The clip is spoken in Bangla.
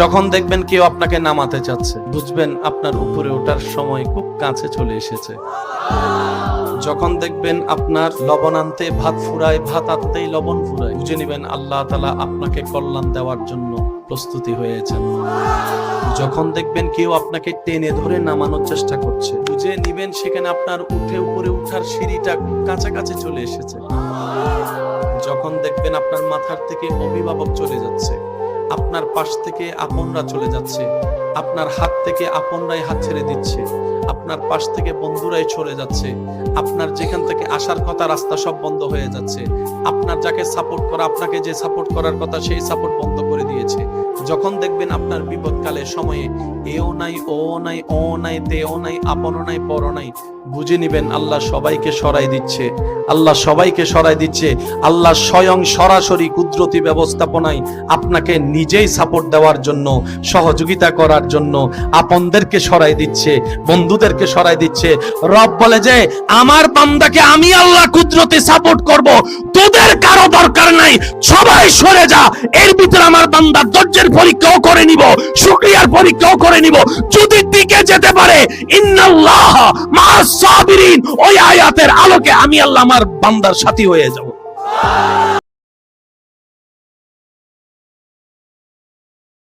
যখন দেখবেন কেউ আপনাকে নামাতে চাচ্ছে, বুঝবেন আপনার উপরে ওঠার সময় খুব কাছে চলে এসেছে। যখন দেখবেন আপনার লবণ আনতে ভাত ফুরায়, ভাত আনতেই লবণ ফুরায়, বুঝে নিবেন আল্লাহ তাআলা আপনাকে কল্যাণ দেওয়ার জন্য প্রস্তুতি হয়েছেন। যখন দেখবেন কেউ আপনাকে টেনে ধরে নামানোর চেষ্টা করছে, বুঝে নিবেন সেখানে আপনার উপরে উঠার সিঁড়িটা কাছাকাছি চলে এসেছে। যখন দেখবেন আপনার মাথার থেকে অভিভাবক চলে যাচ্ছে, আপনার পাশ থেকে আপনরা চলে যাচ্ছে, আপনার হাত থেকে আপনরাই হাত ছেড়ে দিচ্ছে, আপনার পাশ থেকে বন্ধুরাই চলে যাচ্ছে, আপনার যেখান থেকে আসার কথা রাস্তা সব বন্ধ হয়ে যাচ্ছে, আপনার যাকে সাপোর্ট করা, আপনাকে যে সাপোর্ট করার কথা সেই সাপোর্ট বন্ধ করে দিয়েছে। যখন দেখবেন আপনার বিপদকালের সময়ে এও নাই, ও নাই, ও নাই, তেও নাই, আপনও নাই, পরও নাই, বুঝে নিবেন আল্লাহ সবাইকে সরাই দিচ্ছে। আল্লাহ সবাইকে সরাই দিচ্ছে। আল্লাহ স্বয়ং সরাসরি কুদরতি ব্যবস্থাপনায় আপনাকে নিজেই সাপোর্ট দেওয়ার জন্য, সহযোগিতা করার জন্য আপনদেরকে সরাই দিচ্ছে, বন্ধুদেরকে সরাই দিচ্ছে। রব বলে যে আমার বান্দাকে আমি আল্লাহ কুদরতি সাপোর্ট করব, তোদের কারো দরকার নাই, সবাই সরে যা। এর ভিতরে আমার বান্দা ধৈর্যের পরীক্ষাও করে নিব, শুকরিয়ার পরীক্ষাও করে নিব। যদি টিকে যেতে পারে, ইন্নাল্লাহ মা'আস সাবিরিন, ওই আয়াতের আলোকে আমি আল্লাহ আমার বান্দার সাথী হয়ে যাব।